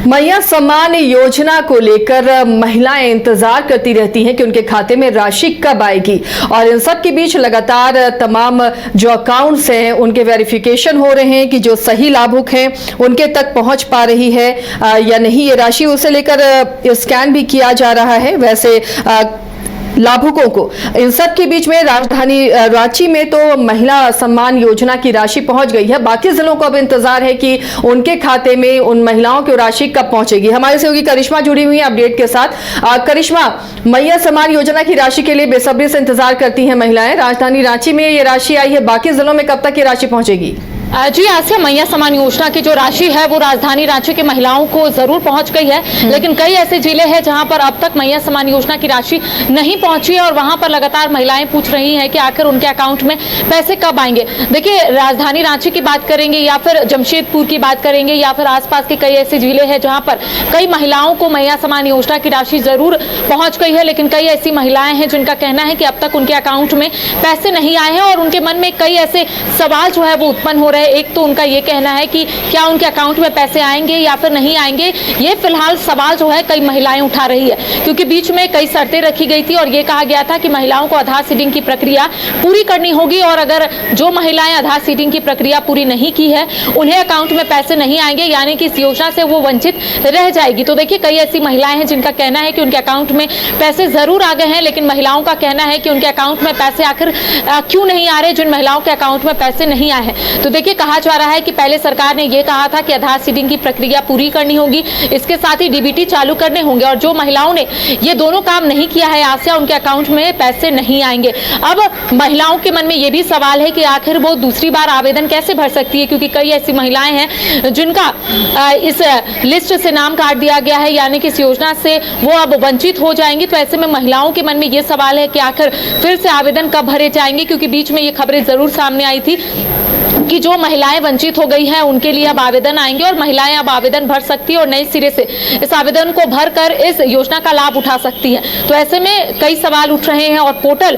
मैया सम्मान योजना को लेकर महिलाएं इंतजार करती रहती हैं कि उनके खाते में राशि कब आएगी और इन सब के बीच लगातार तमाम जो अकाउंट्स हैं उनके वेरिफिकेशन हो रहे हैं कि जो सही लाभुक हैं उनके तक पहुंच पा रही है या नहीं ये राशि, उसे लेकर स्कैन भी किया जा रहा है। वैसे लाभुकों को इन सब के बीच में राजधानी रांची में तो महिला सम्मान योजना की राशि पहुंच गई है। बाकी जिलों को अब इंतजार है कि उनके खाते में उन महिलाओं की राशि कब पहुंचेगी। हमारे सहयोगी करिश्मा जुड़ी हुई है अपडेट के साथ। करिश्मा, मैया सम्मान योजना की राशि के लिए बेसब्री से इंतजार करती हैं महिलाएं। राजधानी रांची में ये राशि आई है, बाकी जिलों में कब तक ये राशि पहुंचेगी? जी आसिया, मैया सम्मान योजना की जो राशि है वो राजधानी रांची के महिलाओं को जरूर पहुंच गई है, लेकिन कई ऐसे जिले हैं जहां पर अब तक मैया सम्मान योजना की राशि नहीं पहुंची है और वहां पर लगातार महिलाएं पूछ रही हैं कि आखिर उनके अकाउंट में पैसे कब आएंगे। देखिए, राजधानी रांची की बात करेंगे या फिर जमशेदपुर की बात करेंगे या फिर आसपास के कई ऐसे जिले हैं जहां पर कई महिलाओं को मैया सम्मान योजना की राशि जरूर पहुंच गई है, लेकिन कई ऐसी महिलाएं हैं जिनका कहना है कि अब तक उनके अकाउंट में पैसे नहीं आए हैं और उनके मन में कई ऐसे सवाल जो है वो उत्पन्न हो रहे हैं। एक तो उनका ये कहना है कि क्या उनके अकाउंट में पैसे आएंगे या फिर नहीं आएंगे, ये फिलहाल सवाल जो है कई महिलाएं उठा रही है, क्योंकि बीच में कई शर्तें रखी गई थी और ये कहा गया था कि महिलाओं को आधार सीडिंग की प्रक्रिया पूरी करनी होगी और अगर जो महिलाएं आधार सीडिंग की प्रक्रिया पूरी नहीं की है उन्हें अकाउंट में पैसे नहीं आएंगे, यानी कि इस योजना से वो वंचित रह जाएगी। तो देखिए, कई ऐसी महिलाएं हैं जिनका कहना है कि उनके अकाउंट में पैसे जरूर आ गए हैं, लेकिन महिलाओं का कहना है कि उनके अकाउंट में पैसे आखिर क्यों नहीं आ रहे, जिन महिलाओं के अकाउंट में पैसे नहीं आए हैं। तो देखिए, कहा जा रहा है कि पहले सरकार ने यह कहा था कि आधार सीडिंग की प्रक्रिया पूरी करनी होगी, इसके साथ ही डीबीटी चालू करने होंगे और जो महिलाओं ने ये दोनों काम नहीं किया है आसिया, उनके अकाउंट में पैसे नहीं आएंगे। अब महिलाओं के मन में यह भी सवाल है कि आखिर वो दूसरी बार आवेदन कैसे भर सकती है, क्योंकि कई ऐसी महिलाएं हैं जिनका इस लिस्ट से नाम काट दिया गया है, यानी कि इस योजना से वो अब वंचित हो जाएंगी। तो ऐसे में महिलाओं के मन में ये सवाल है कि आखिर फिर से आवेदन कब भरे जाएंगे, क्योंकि बीच में ये खबरें जरूर सामने आई थी कि जो महिलाएं वंचित हो गई हैं उनके लिए अब आवेदन आएंगे और महिलाएं अब आवेदन भर सकती है और नए सिरे से इस आवेदन को भरकर इस योजना का लाभ उठा सकती हैं। तो ऐसे में कई सवाल उठ रहे हैं और पोर्टल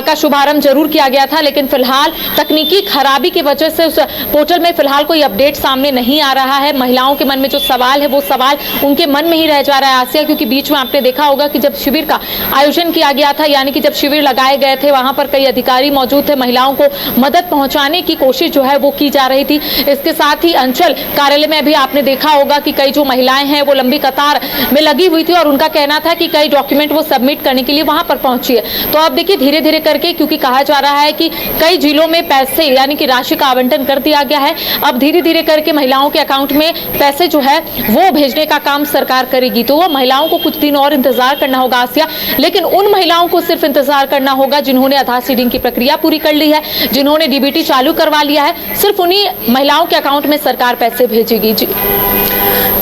का शुभारंभ जरूर किया गया था, लेकिन फिलहाल तकनीकी खराबी की वजह से उस पोर्टल में फिलहाल कोई अपडेट सामने नहीं आ रहा है। महिलाओं के मन में जो सवाल है वो सवाल उनके मन में ही रह जा रहा है आसिया, क्योंकि बीच में आपने देखा होगा कि जब शिविर का आयोजन किया गया था, यानी कि जब शिविर लगाए गए थे, वहां पर कई अधिकारी मौजूद थे, महिलाओं को मदद पहुंचाने की कोशिश जो है वो की जा रही थी। इसके साथ ही अंचल कार्यालय में भी आपने देखा होगा कि कई जो महिलाएं हैं वो लंबी कतार में लगी हुई थी और उनका कहना था कि कई डॉक्यूमेंट वो सबमिट करने के लिए वहां पर पहुंची है। तो अब देखिए, धीरे धीरे करके, क्योंकि कहा जा रहा है कि कई जिलों में पैसे यानी कि राशि का आवंटन कर दिया गया है, अब धीरे धीरे करके महिलाओं के अकाउंट में पैसे जो है वो भेजने का काम सरकार करेगी। तो वो महिलाओं को कुछ दिन और इंतजार करना होगा आसिया, लेकिन उन महिलाओं को सिर्फ इंतजार करना होगा जिन्होंने आधार सीडिंग की प्रक्रिया पूरी कर ली है, जिन्होंने डीबीटी चालू करवा लिया है, सिर्फ उन्हीं महिलाओं के अकाउंट में सरकार पैसे भेजेगी। जी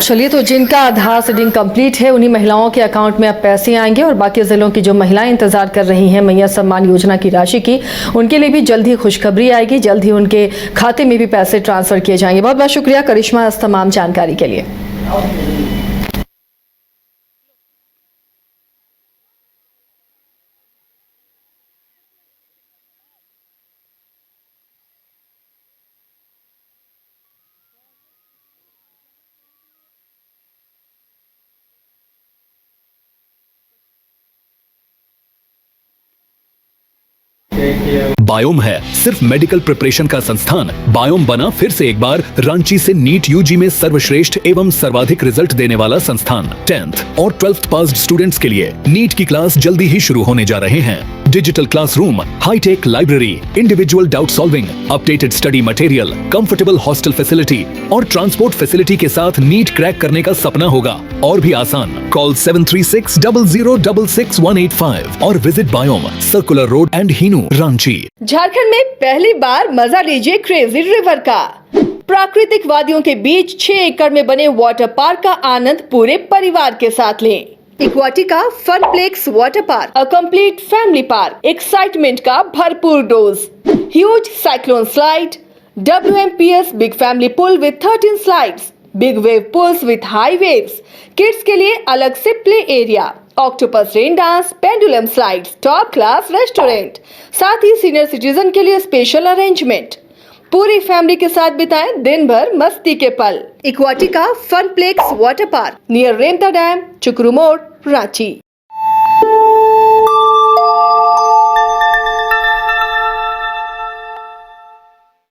चलिए, तो जिनका आधार सीडिंग कंप्लीट है उन्हीं महिलाओं के अकाउंट में अब पैसे आएंगे और बाकी जिलों की जो महिलाएं इंतजार कर रही हैं मैया सम्मान योजना की राशि की, उनके लिए भी जल्द ही खुशखबरी आएगी, जल्द ही उनके खाते में भी पैसे ट्रांसफर किए जाएंगे। बहुत बहुत शुक्रिया करिश्मा इस तमाम जानकारी के लिए। बायोम है सिर्फ मेडिकल प्रिपरेशन का संस्थान। बायोम बना फिर से एक बार रांची से नीट यूजी में सर्वश्रेष्ठ एवं सर्वाधिक रिजल्ट देने वाला संस्थान। 10th और 12th पास्ड स्टूडेंट्स के लिए नीट की क्लास जल्दी ही शुरू होने जा रहे हैं। Digital classroom, hi tech library, individual doubt solving, updated study material, comfortable hostel facility और ट्रांसपोर्ट फैसिलिटी के साथ नीट क्रैक करने का सपना होगा और भी आसान। कॉल 7360066185 और visit Biome, circular road and Hinoo, Ranchi. Jharkhand में पहली बार मजा लीजिए क्रेजी रिवर का। प्राकृतिक वादियों के बीच 6 एकड़ में बने वाटर पार्क का आनंद पूरे परिवार के साथ लें। Equatica Funplex water park, a complete family park, excitement का भरपूर dose, huge cyclone slide, WMPS big family pool with 13 slides, big wave pools with high waves, kids के लिए अलग से play area, octopus rain dance, pendulum slides, top class restaurant, साथ ही senior citizen के लिए स्पेशल अरेंजमेंट। पूरी family के साथ बिताएं दिन भर मस्ती के पल। इक्वाटिका Funplex water park near Remta dam, चुकरू मोड़, रांची।